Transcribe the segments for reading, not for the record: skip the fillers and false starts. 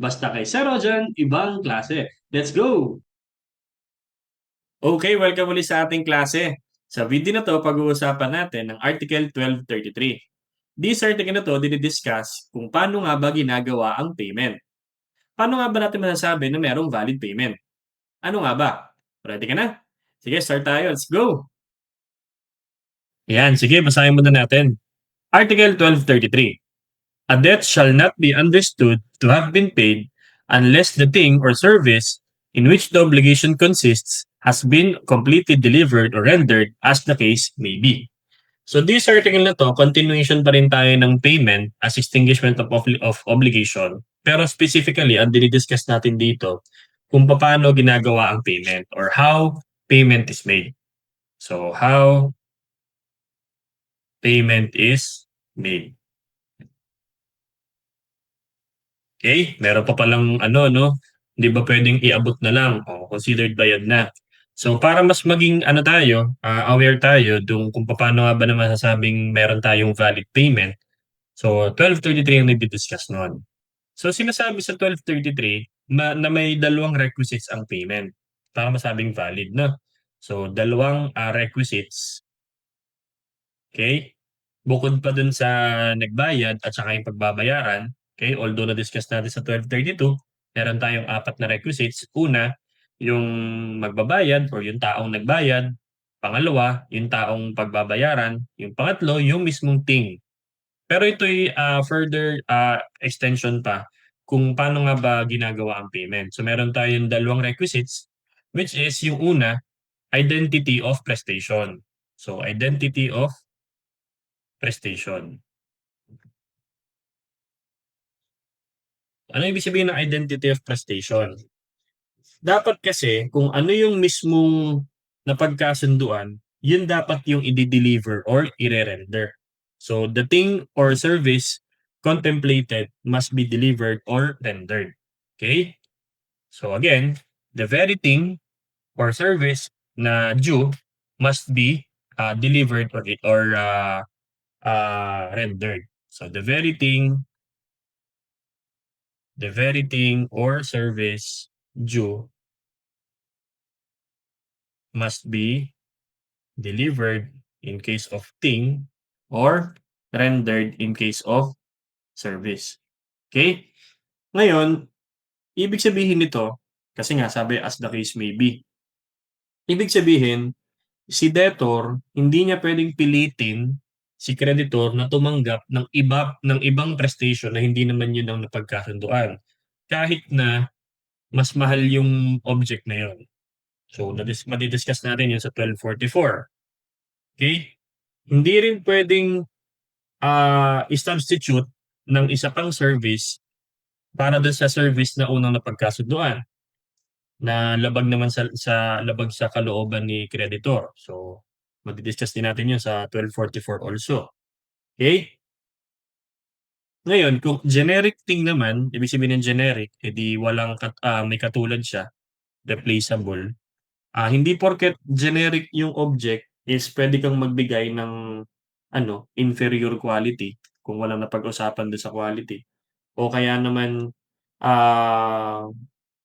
Basta kay Sir Rojan, ibang klase. Let's go! Okay, welcome ulit sa ating klase. Sa video na to, pag-uusapan natin ang Article 1233. This article na to, dinidiscuss kung paano nga ba ginagawa ang payment. Paano nga ba natin masasabi na merong valid payment? Ano nga ba? Ready ka na? Sige, start tayo. Let's go! Yan, sige, basahin muna natin. Article 1233. A debt shall not be understood to have been paid unless the thing or service in which the obligation consists has been completely delivered or rendered as the case may be. So this article na to, continuation pa rin tayo ng payment as extinguishment of obligation. Pero specifically, ang dinidiscuss natin dito, kung paano ginagawa ang payment or how payment is made. So how payment is made. Okay, meron pa palang ano 'no, hindi ba pwedeng iabot na lang o considered bayad na. So para mas maging ano tayo, aware tayo kung papaano nga ba naman masasabing meron tayong valid payment. So 1233 ang nagdi-discuss nun. So sinasabi sa 1233 na may dalawang requisites ang payment para masabing valid 'no. So dalawang, requisites, okay? Bukod pa dun sa nagbayad at saka yung pagbabayaran, okay, although na-discuss natin sa 1232, meron tayong apat na requisites. Una, yung magbabayad or yung taong nagbayad. Pangalawa, yung taong pagbabayaran. Yung pangatlo, yung mismong thing. Pero ito'y further extension pa kung paano nga ba ginagawa ang payment. So meron tayong dalawang requisites, which is yung una, identity of prestation. So identity of prestation. Ano ibig sabihin ng identity of prestation? Dapat kasi kung ano yung mismong napagkasunduan, yun dapat yung i-deliver or i-render. So the thing or service contemplated must be delivered or rendered. Okay? So again, the very thing or service na due must be delivered or rendered. So the very thing or service due must be delivered in case of thing or rendered in case of service. Okay? Ngayon, ibig sabihin nito, kasi nga sabi as the case may be. Ibig sabihin, si debtor hindi niya pwedeng pilitin si creditor na tumanggap ng ibang prestation na hindi naman yun ang napagkasunduan. Kahit na mas mahal yung object na yun. So, madi-discuss natin yun sa 1244. Okay? Hindi rin pwedeng i-substitute ng isa pang service para dun sa service na unang napagkasunduan na labag naman labag sa kalooban ni creditor. So, madi-discuss din natin yun sa 1244 also. Okay? Ngayon, kung generic thing naman, ibig sabihin ng generic, edi walang may katulad siya, replaceable. Hindi porket generic yung object is pwede kang magbigay ng inferior quality kung walang napag-usapan do'n sa quality. O kaya naman,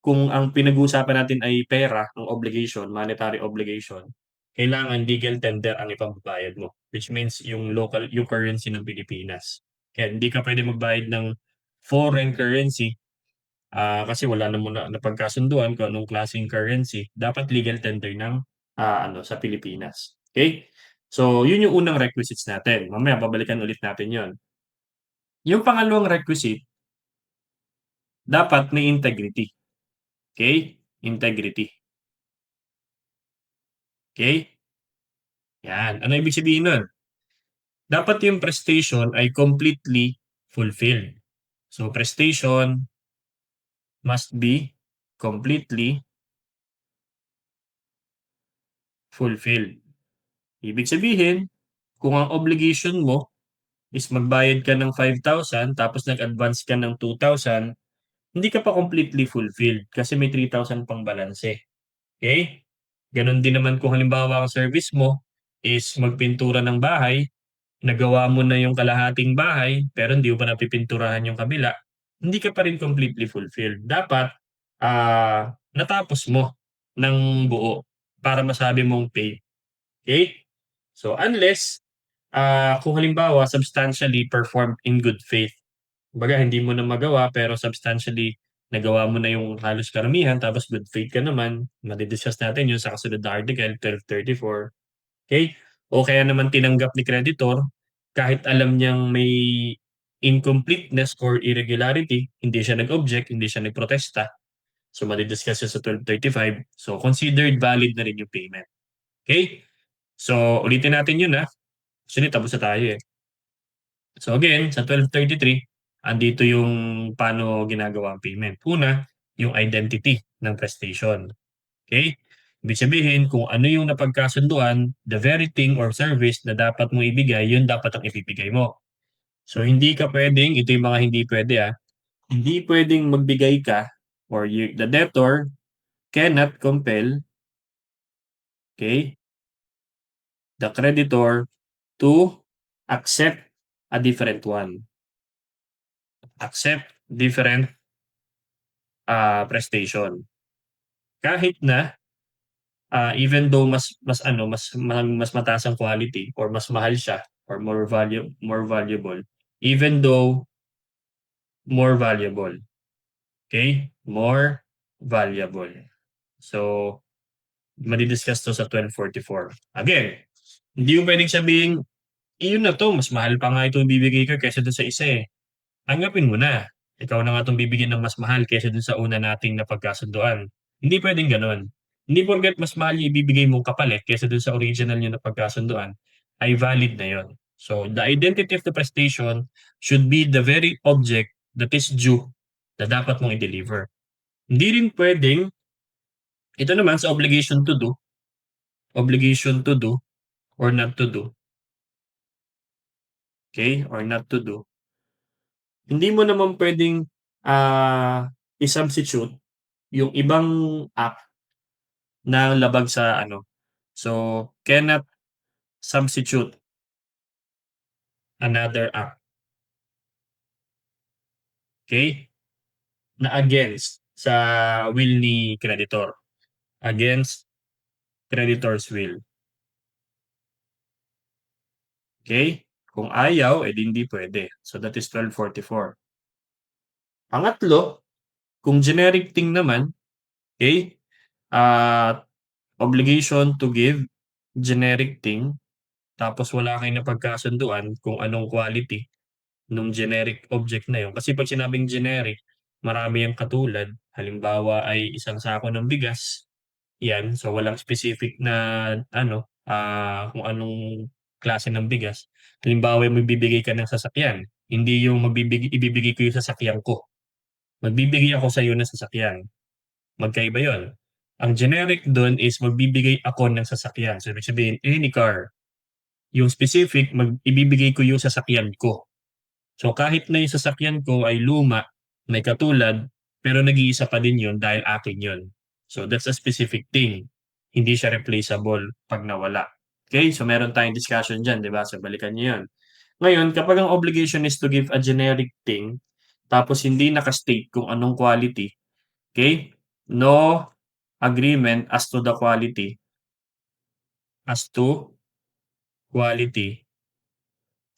kung ang pinag-uusapan natin ay pera, ang obligation, monetary obligation, kailangan legal tender ang ipambabayad mo, which means yung currency ng Pilipinas. Kaya hindi ka puwedeng magbayad ng foreign currency, kasi wala naman napagkasunduan kung anong klaseng currency. Dapat legal tender ng, sa Pilipinas. Okay? So, yun yung unang requisites natin. Mamaya babalikan ulit natin yon. Yung pangalawang requisite, dapat may integrity. Okay? Integrity. Okay? Yan. Ano ibig sabihin nun? Dapat yung prestation ay completely fulfilled. So, prestation must be completely fulfilled. Ibig sabihin, kung ang obligation mo is magbayad ka ng 5,000 tapos nag-advance ka ng 2,000, hindi ka pa completely fulfilled kasi may 3,000 pang balanse. Okay? Gano'n din naman kung halimbawa ang service mo is magpintura ng bahay, nagawa mo na yung kalahating bahay pero hindi mo pa napipinturahan yung kabila, hindi ka pa rin completely fulfilled. Dapat, natapos mo ng buo para masabi mong paid, okey? So, unless, kung halimbawa substantially performed in good faith. Kumbaga hindi mo na magawa pero substantially nagawa mo na yung halos karamihan tapos good faith ka naman, madi-discuss natin yun sa kasunod na article 1234, okey? O kaya naman tinanggap ni creditor kahit alam niyang may incompleteness or irregularity, hindi siya nag-object, hindi siya nagprotesta. So madi-discuss yun sa 1235. So considered valid na rin yung payment, okey? So ulitin natin yun, actually tapos na tayo, eh. So again, sa 1233, andito yung paano ginagawa ang payment. Una, yung identity ng prestation, okey? Ibig sabihin kung ano yung napagkasunduan, the very thing or service na dapat mong ibigay, yun dapat ang ibibigay mo. So hindi ka puwedeng ito yung mga hindi puwede, hindi puwedeng magbigay ka or the debtor cannot compel, okey, the creditor to accept a different one. Accept different, prestation. Kahit na, even though mas mataas ang quality or mas mahal siya or more valuable, even though more valuable, okey? More valuable. So, madi-discuss 'to sa 1244. Again, hindi mo puwedeng sabihing, "Iyon na 'to, mas mahal pa nga itong ibibigay ko kaysa dun sa isa, eh." Tanggapin mo na. Ikaw na nga 'tong bibigyan ng mas mahal kaysa dun sa una nating napagkasunduan. Hindi puwedeng gano'n. Hindi porket mas mahal yung ibibigay mong kapalit kaysa dun sa original niyong napagkasunduan ay valid na yun. So, the identity of the prestation should be the very object that is due na dapat mong i-deliver. Hindi rin puwedeng ito naman sa obligation to do or not to do, okey, or not to do. Hindi mo naman puwedeng, i-substitute yung ibang act na labag sa ano, so cannot substitute another act, okey, na against sa will ni creditor, against creditor's will, okey? Kung ayaw, eh, di hindi puwede. So that is 1244. Pangatlo, kung generic thing naman, okey, obligation to give generic thing tapos wala kayong napagkasunduan kung anong quality nung generic object na yun. Kasi 'pag sinabing generic, marami yang katulad. Halimbawa ay isang sako ng bigas, 'yan. So, walang specific na ano, kung anong klase ng bigas. Halimbawa, magbibigay ka ng sasakyan, hindi yung ibibigay ko yung sasakyan ko. Magbibigay ako sa'yo ng sasakyan, magkaiba yun. Ang generic dun is magbibigay ako ng sasakyan. So, ibig sabihin, any car. Yung specific, ibibigay ko yung sasakyan ko. So kahit na yung sasakyan ko ay luma, may katulad, pero nag-iisa pa din yun dahil akin yun. So that's a specific thing. Hindi siya replaceable 'pag nawala. Okay, so meron tayong discussion diyan, 'di ba? So balikan niyo yun. Ngayon, kapag ang obligation is to give a generic thing, tapos hindi naka-state kung anong quality, okay? No agreement as to quality.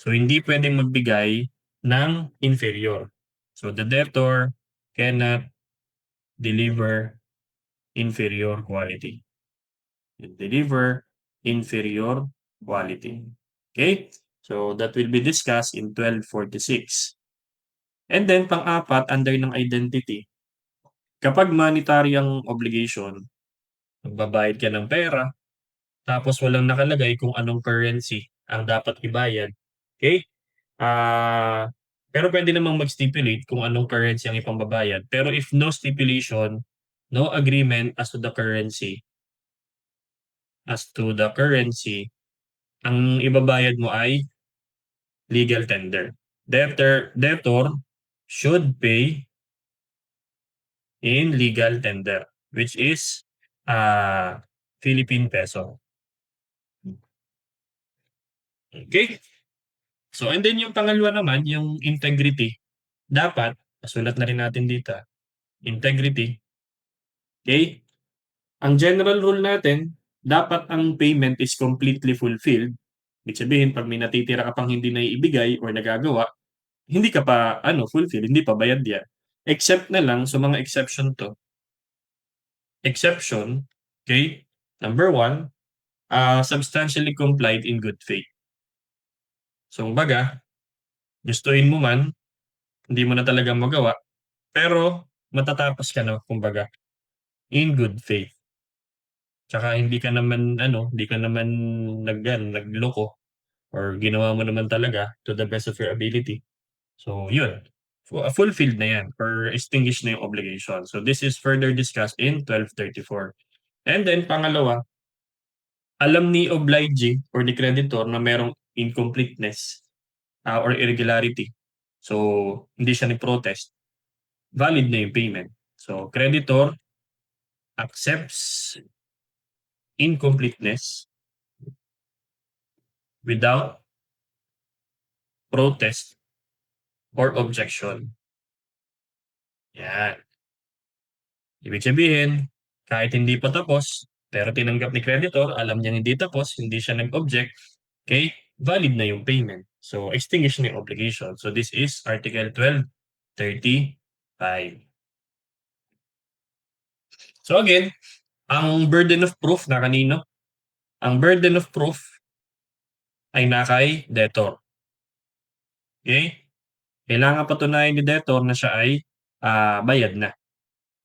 So hindi puwedeng magbigay ng inferior. So the debtor cannot deliver inferior quality. Deliver inferior quality. Okay? So that will be discussed in 1246. And then pang-apat, under ng identity, kapag monetary ang obligation, magbabayad ka ng pera, tapos walang nakalagay kung anong currency ang dapat ibayad, okay? Pero puwede namang mag-stipulate kung anong currency ang ipambabayad. Pero if no stipulation, no agreement as to the currency, ang ibabayad mo ay legal tender. Debtor should pay in legal tender, which is, Philippine peso. Okay? So, and then yung pangalawa naman, yung integrity. Dapat, Pasulat na rin natin dito, integrity, okey? Ang general rule natin, dapat ang payment is completely fulfilled. Ibig sabihin 'pag may natitira ka pang hindi naiibigay or nagagawa, hindi ka pa fulfill, hindi pa bayad 'yan. Except na lang sa mga exception 'to. Exception, okey? Number one, substantially complied in good faith. So kumbaga, gustuhin mo man, hindi mo na talaga magawa, pero matatapos ka na kumbaga in good faith. Tsaka hindi ka naman nagloko or ginawa mo naman talaga to the best of your ability. So yun, fulfilled na 'yan or extinguished na yung obligation. So this is further discussed in 1234. And then pangalawa, alam ni obligee or ni creditor na merong incompleteness, or irregularity. So hindi siya nag-protest, valid na yung payment. So creditor accepts incompleteness without protest or objection. Yan. Ibig sabihin, kahit hindi pa tapos, pero tinanggap ni creditor, alam niyang hindi tapos, hindi siya nag-object, okay, valid na yung payment. So, extinguish na yung obligation. So, this is Article 1235. So, again, ang burden of proof na kanino? Ang burden of proof ay kay debtor. Okay? Kailangan patunayan ni debtor na siya ay bayad na.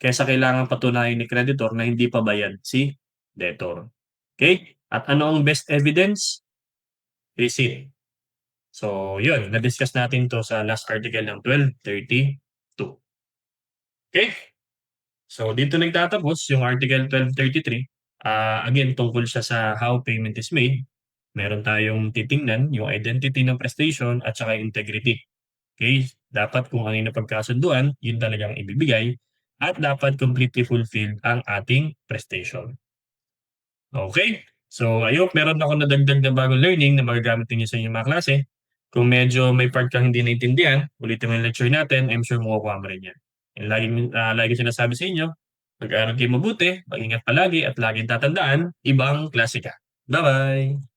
Kaysa kailangan patunayan ni creditor na hindi pa bayad si debtor. Okay? At ano ang best evidence? Receipt. So, yun, na-discuss natin to sa last article ng 1232. Okay? So, dito nagtatapos yung article 1233. Again, tungkol siya sa how payment is made. Meron tayong titingnan yung identity ng prestation at saka integrity. Okay? Dapat kung ano yung napagkasunduan, yun talagang ibibigay at dapat completely fulfilled ang ating prestation. Okay? So, I hope meron ako nadagdag na bagong learning na magagamit ninyo sa inyong mga klase. Kung medyo may part kang hindi naintindihan, ulitin mo yung lecture natin, I'm sure makukuha mo rin yan. And lagi sinasabi sa inyo, mag-aaral kayo mabuti, mag-ingat palagi at laging tatandaan, ibang klase ka. Bye-bye!